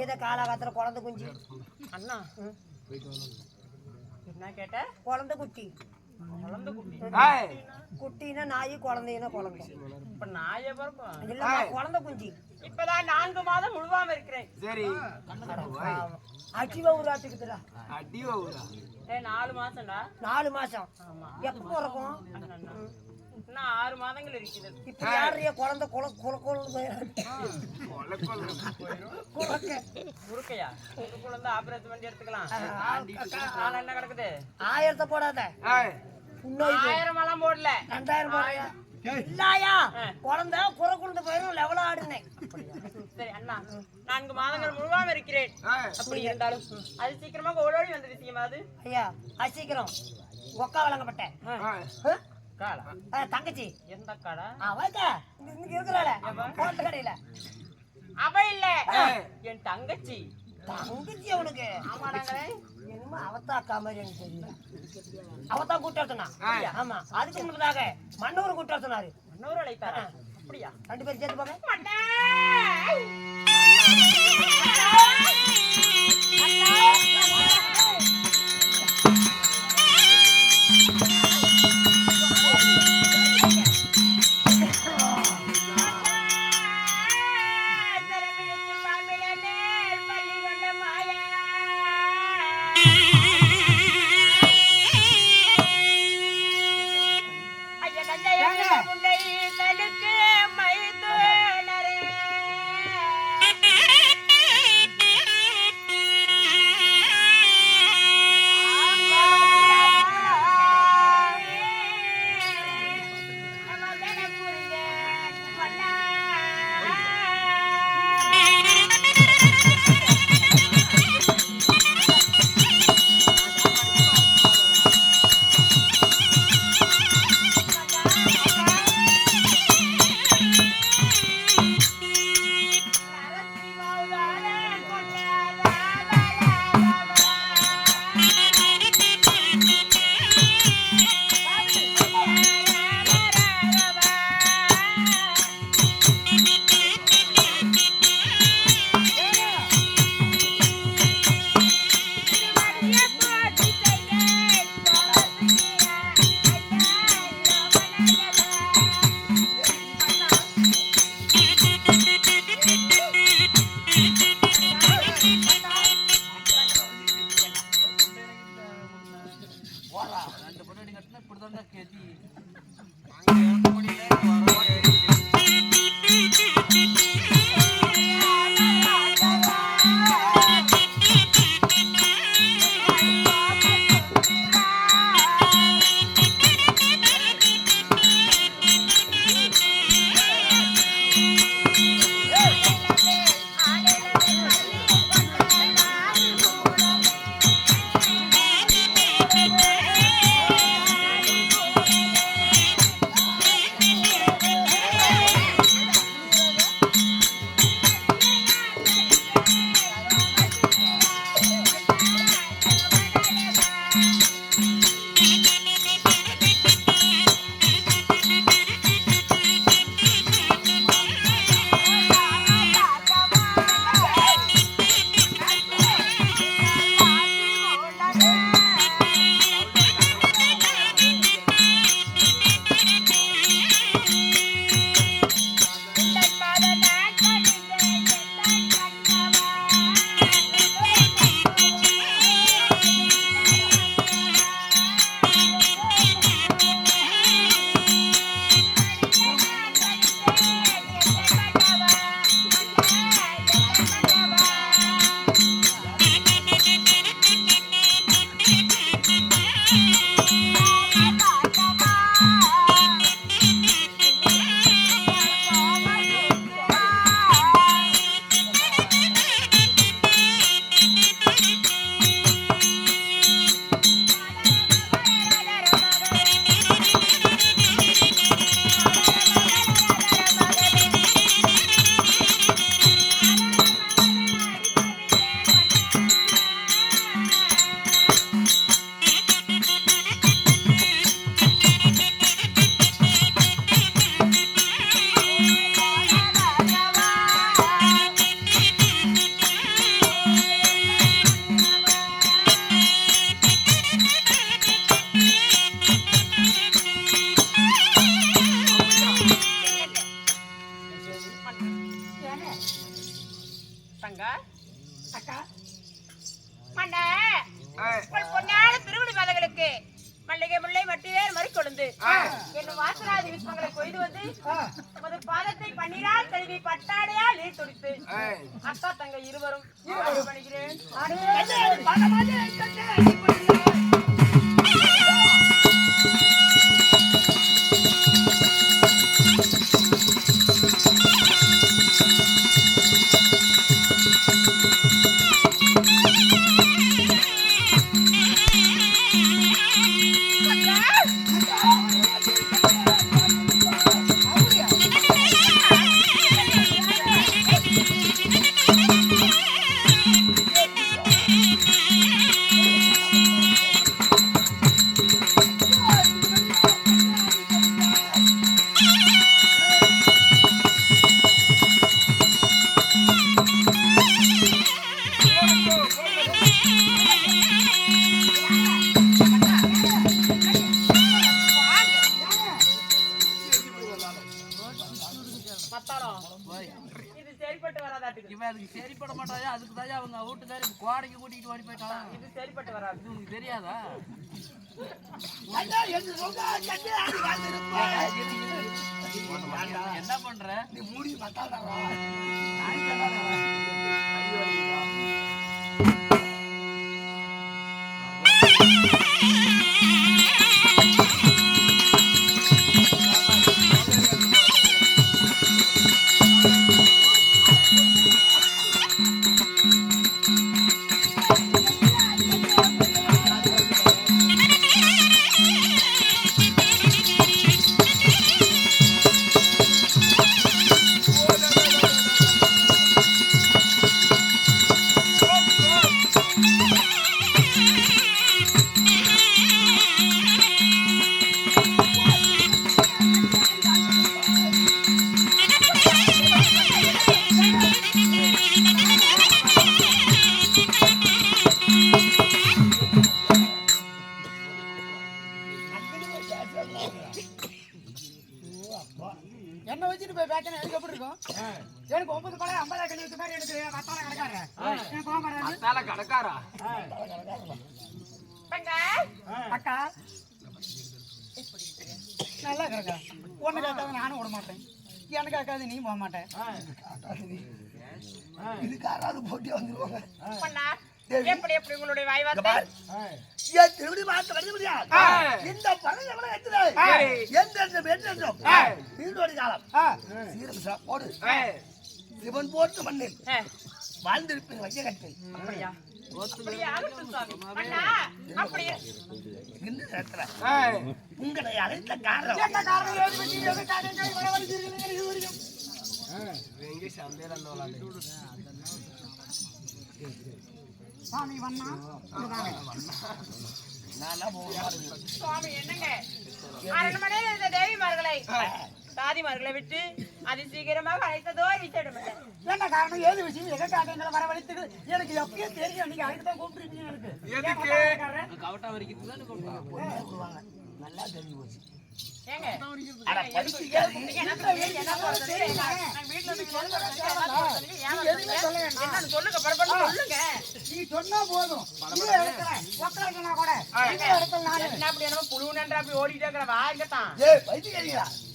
நீங்க தான் காலாகாத்துல குழந்தை குஞ்சு அண்ணா என்ன கேட்ட? குழந்தை குட்டி. குழந்தை குட்டி குட்டினா நாய், குழந்தைனா குழந்தை. இப்ப நாயே பிறக்கும் இல்ல குழந்தை குஞ்சு. இப்பதான் 4 மாதம் முழுவாம இருக்கிறேன். சரி அடிவ ஊராட்டுக்குதுடா. அடிவ ஊரா? 4 மாசம்டா. 4 மாசம். ஆமா. எப்ப பிறக்கும்? இன்னும் 6 மாதங்கள் இருக்குது. இப்ப யாரைய குழந்தை குறுக்கையா குழந்தை ஆபரேஷன் பண்ணி எடுத்துக்கலாம். என்ன கிடக்குது? 1000 போடாத. 1000 எல்லாம் போடல. 2000 போடுறியா? இல்லையா குழந்தை குழந்தை போயிடும் லெவலா ஆடுனேன். சரி அண்ணா 4 மாதங்கள் முழுவாம இருக்கிறேன். அப்படி இருந்தாலும் அது சீக்கிரமாக ஓடோடி வந்த விஷயமா அது? ஐயா அது சீக்கிரம் ஒக்கா வழங்கப்பட்டேன். தங்கச்சி எந்த காடா? அவக்கா இங்க இருக்கிறாள கோட்டை கடையில. அவ இல்ல என் தங்கச்சி. தங்கச்சி அவனுக்கு? ஆமாடாங்க. என்னமோ அவத்தா அக்கா மாதிரி எனக்கு தெரியல. அவத்தான் கூட்டு சொன்னா. ஆமா அதுக்கு முன்னதாக மன்னூர் கூட்டு சொன்னாரு. மன்னூர் அழைத்தாரா? அப்படியா? 2 பேரும் சேர்த்து போங்க. என் வாசனாதி விஸ்வங்களை கொய்து வந்து உமது பாதத்தை பன்னீரால் கழுவி பட்டாடையால் நீர் துடித்து அக்கா தங்க இருவரும் பண்ணுகிறேன். இது சரிப்பட்டு வராதாட்டுக்கு. இவன் அதுக்கு சரிப்பட மாட்டாயா, அதுக்கு தான் அவங்க வீட்டுக்காரி கோடைக்கு கூட்டிட்டு ஓடி போயிட்டான். இது சரிப்பட்டு வராது. இது உனக்கு தெரியாதா? என்ன பண்ற நீ? மூடி என்ன வச்சுட்டு போய் பேக்கணும் எனக்கு எப்படி இருக்கும்? எனக்கு 9 படம் 50 கண்ணி வச்ச மாதிரி எனக்கு மத்தால கடைக்காரன் போக மாட்டாரு. மத்தால கடைக்காரா? அக்கா நல்லா இருக்கா? ஒண்ணு கேட்காது நானும் விட மாட்டேன், எனக்கு கேட்காது நீ போக மாட்டேன். இதுக்கு யாராவது போட்டி வந்துருவாங்க. எப்படி எப்படி உங்களுடைய வாய் வார்த்தை? திருடி பார்த்து வர முடியாது. இந்த பணம் எவ்வளவு எத்தனை எந்த வீடோடி காலம் சீரம் போடு சிவன் போட்டு மண்ணில் வாழ்ந்திருப்பேன் வைக்க கட்டை. அப்படியா? இந்த நேரத்துல உங்களை அழைத்த காரணம் சாமி வண்ணா சுவாமி என்னங்க அரண்மனையில் இருந்த தேவிமார்களை தாதிமார்களை விட்டு அது சீக்கிரமாக அழைத்ததோ விசேடம். என்ன காரணம்? ஏது விஷயம்? எதற்காக எங்களை வரவழைத்தது எனக்கு எப்பயும் தெரியும். நீங்க அதுக்கு தான் கூப்பிட்டுருக்கீங்க. எனக்கு கவட்டா வரைக்கும் தானே கூப்பிடுவாங்க. நல்லா தெரிஞ்சு போச்சு. ஏங்க சொல்லுங்க பரபரன்னு சொல்லுங்க. நீ சொன்னா போதும். கூட அப்படி என்ன புழு நன்றா அப்படி ஓடிட்டே இருக்கிற வாங்கத்தான்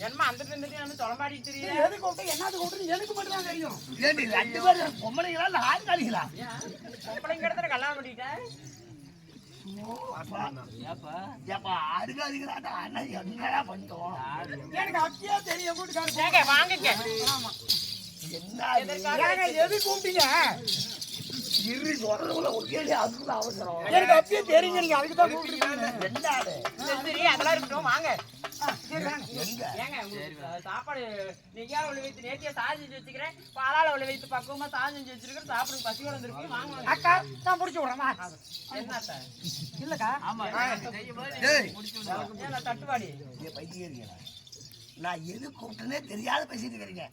என்னமா அந்த தொலைமாடி தெரியும். எது கூப்பிட்டு என்னது கூப்பிட்டு எனக்கு மட்டும் தான் தெரியும். ரெண்டு பேரும் பொம்பளைங்களா இல்ல ஆண்காளிகளா? பொம்பளைங்க இடத்துல கல்யாணம் பண்ணிட்டேன். எனக்கு அப்படியே தெரியும். வாங்க எது கூப்பிட்டீங்க? அவசரம் எனக்கு அப்படியே தெரியுங்க. நீங்க அதுக்கு தான் கூப்பிட்டீங்க. சரி அதெல்லாம் இருக்கட்டும் வாங்க. எங்க சாப்பாடு நெய்யா உள்ள வைத்து நேத்தியா சாதம் செஞ்சு வச்சுக்கிறேன். பாலால உள்ள வைத்து பக்குவமா சாதம் செஞ்சு வச்சிருக்கேன். சாப்பிடுங்க பசியோட இருக்கு. வாங்க அக்கா நான் முடிச்சு விடுறேன். என்ன இல்லக்கா ஆமா தட்டுவாடி நான் எது கூப்பிட்டனே தெரியாத பேசிட்டு இருக்கிறீங்க.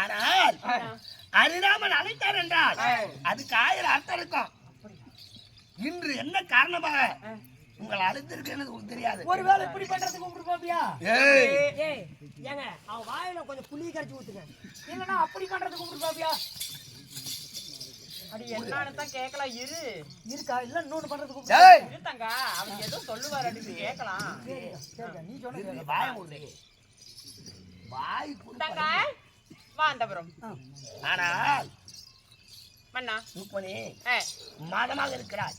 ஆனால் அரிராமன் அழைத்தார் என்றால் அதுக்கு 1000 அர்த்தம் இருக்கும். இன்று என்ன காரணமாக உங்களை அழைத்திருக்கேன்னு உங்களுக்கு தெரியாது. ஒருவேளை இப்படி பண்றதுக்கு கூப்பிட்டு போப்பியா? ஏங்க அவன் வாயில கொஞ்சம் புளி கரைச்சி ஊத்துங்க. இல்லன்னா அப்படி பண்றதுக்கு கூப்பிட்டு போப்பியா? அடி என்னன்னு தான் கேட்கலாம் இரு இருக்கா இல்ல இன்னொன்னு பண்றதுக்கு டேய் இரு தங்க அவர் ஏதோ சொல்லுவார் அடி கேட்கலாம் சரிக்கா நீ சொன்ன நீ வாய மூடு வாய் தங்க வா அந்தபுரம் ஆனால் மன்னா ருக்மணி ஏ மாதமாக இருக்கிறாய்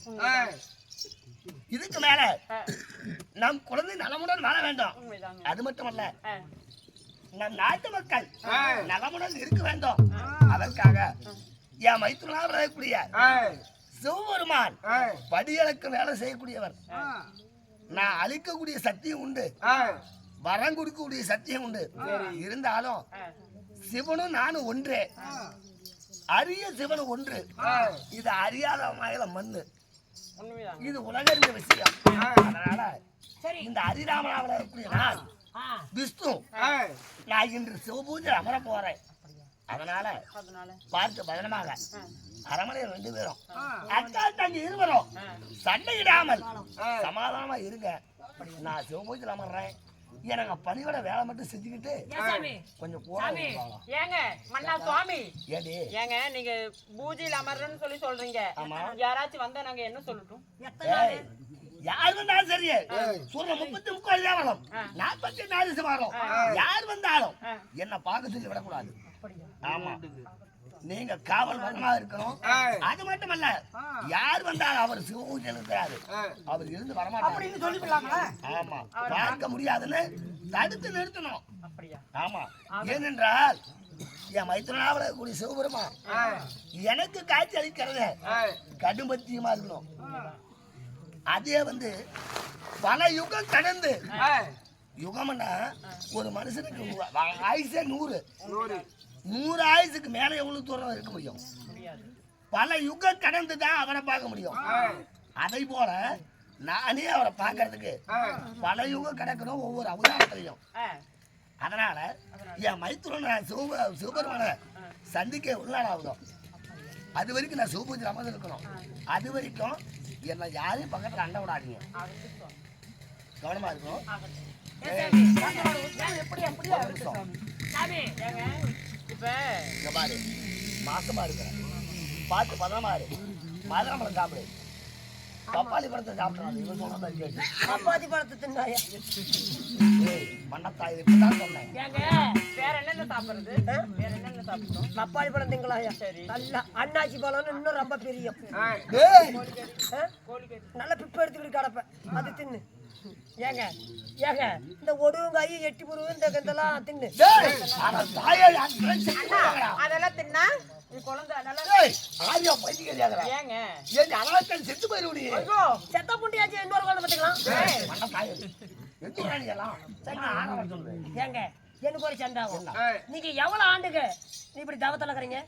இதுக்கு மேல நம் குழந்தை நலமுடன் வாழ வேண்டும் உண்மைதாங்க அது மட்டுமல்ல நம் நாட்டு மக்கள் நலமுடன் இருக்க வேண்டும் அதற்காக என் மைத்துனாக வரக்கூடிய சிவபெருமான் படியளக்கு வேலை செய்யக்கூடியவர் நான் அழிக்கக்கூடிய சக்தியும் உண்டு வரம் கொடுக்கக்கூடிய சக்தியும் உண்டு இருந்தாலும் சிவனும் நானும் ஒன்றே அரிய சிவன் ஒன்று இது அறியாத மயில மண்ணு உண்மைதாங்க இது உலகறிந்த விஷயம் அதனால இந்த அரிராமனாவில் இருக்கக்கூடிய நான் விஷ்ணு நான் இன்று சிவபூஜை அமர போறேன் அதனால பார்த்து பதனமாக அரமனையில் 2 பேரும் அக்கா தங்கி இருவரும் சண்டையிடாமல் சமாதானமா இருங்க நான் சிவபூஜையில் அமர்றேன் எனக்கு பணியோட வேலை மட்டும் செஞ்சுக்கிட்டு கொஞ்சம் போறாங்க ஏங்க மன்னா சுவாமி ஏடி ஏங்க நீங்க பூஜையில் அமர்றன்னு சொல்லி சொல்றீங்க யாராச்சும் வந்தா நாங்க என்ன சொல்லட்டும் யார் வந்தாலும் சரி சூரிய 33 தேவலம் 44 சிவாரம் யார் வந்தாலும் என்ன பார்க்க சொல்லி விடக்கூடாது ஆமா நீங்க காவல் வனமா இருக்கணும் அது மட்டுமல்ல யார் வந்தாலும் அவர் சிவபூஜை இருக்கிறாரு அவர் இருந்து வரமாட்டார் அப்படின்னு சொல்லிடலாமா ஆமா பார்க்க முடியாதுன்னு தடுத்து நிறுத்தணும் அப்படியா ஆமா ஏனென்றால் என் மைத்துனாவில கூடிய சிவபெருமான் எனக்கு காட்சி அளிக்கிறது கடும்பத்தியமா இருக்கணும் அதே வந்து பல யுகம் கடந்து யுகம்னா ஒரு மனுஷனுக்கு ஆயுசே 100 ஆயுசுக்கு மேல எவ்வளவு தூரம் இருக்க முடியும் பல யுகம் கடந்து தான் அவரை பார்க்க முடியும் அதை போல நானே அவரை பார்க்கறதுக்கு பல யுகம் கிடக்கணும் ஒவ்வொரு அவதாரத்திலையும் அதனால என் மைத்துன சிவபெருமான சந்திக்க உள்ளாடாகும் அது வரைக்கும் நான் சிவபூஜை அமர்ந்து இருக்கணும் அது வரைக்கும் என்ன யாரையும் பக்கத்துல அண்ட விடாதீங்க கவனமா இருக்கணும் எப்படி அப்படியா இப்ப இங்க பாரு மாசமா இருக்கிறேன் பார்த்து பதனமா இரு மாதுளம்பழம் சாப்பிடு பப்பாளி பழத்தை சாப்பிடணும் இவன் சொன்ன மாதிரி கேட்டு சப்பாத்தி பழத்தை தின்னாயா மண்ணத்தாய் இப்பதான் சொன்னேன் ஏங்க வேற என்னென்ன சாப்பிடுறது வேற என்னென்ன சாப்பிடணும் பப்பாளி பழம் திங்களாயா சரி நல்லா அண்ணாச்சி பழம்னு இன்னும் ரொம்ப பெரிய கோழிக்கறி நல்ல பிப்பு எடுத்துக்கிட்டு கிடப்பேன் அது தின்னு ஏங்க ஏங்க இந்த ஒடுங்காய் எட்டி புருவு இந்த இதெல்லாம் தின்னு அதெல்லாம் தின்னா இது குழந்தை நல்லா ஏங்க செத்து போயிருவீ செத்த புண்டியாச்சு இன்னொரு குழந்தை பார்த்துக்கலாம் ஏங்க எனக்கு ஒரு சந்தாவும் நீங்க எவ்வளவு ஆண்டுங்க நீ இப்படி தவத்துல இருக்கிறீங்க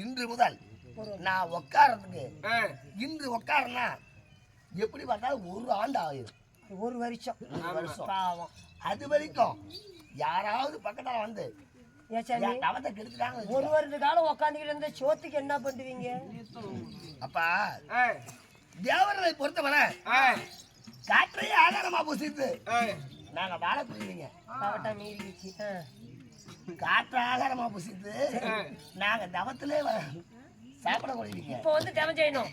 இன்று முதல் நான் உட்கார்றதுக்கு இன்று உட்காரனா எப்படி பார்த்தாலும் 1 ஆண்டு ஆகுது ஒரு வருஷம் பாவம் அது வரைக்கும் யாராவது பக்கத்துல வந்து தவத்தை கெடுத்துட்டாங்க ஒரு வருட காலம் உட்காந்துக்கிட்டு இருந்த சோத்துக்கு என்ன பண்ணுவீங்க அப்பா தேவர்களை பொறுத்தவரை காற்றையே ஆதாரமா புசித்து நாங்க வாழ புரியுங்க மீறிச்சு காற்று ஆகாரமா புசித்து நாங்க தவத்திலே சாப்பிட முடியுங்க இப்ப வந்து தவம் செய்யணும்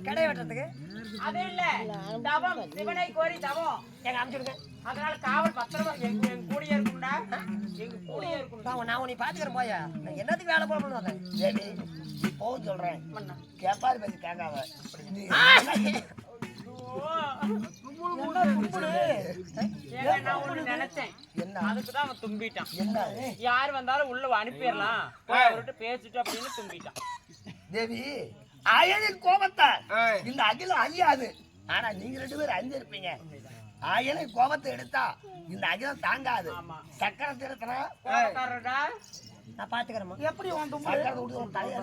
கடை வெட்டுறதுக்கு அது இல்ல தவம் சிவனை கோரி தவம் எங்க அமைச்சிருங்க அதனால காவல் பத்திரமா எங்க கூடிய இருக்கும்டா எங்க கூடிய இருக்கும் நான் உன்னை பாத்துக்கிறேன் போயா நான் என்னத்துக்கு வேலை போட பண்ணுவேன் சரி போக சொல்றேன் கேப்பாரு பேசி கேட்காம நான் ஒண்ணு நினைச்சேன் என்ன அதுக்குதான் அவன் தும்பிட்டான் என்ன யார் வந்தாலும் உள்ள அனுப்பிடலாம் அவர்கிட்ட பேசிட்டு அப்படின்னு தும்பிட்டான் தேவி ஆயனின் கோபத்தை இந்த அகிலம் அழியாது ஆனா நீங்க 2 பேரும் அழிஞ்சிருப்பீங்க ஆயனின் கோபத்தை எடுத்தா இந்த அகிலம் தாங்காது சக்கரத்தை எடுத்தனா கோபக்காரடா நான் பாத்துக்கிறேன் எப்படி சக்கரத்தை விட்டு தலையா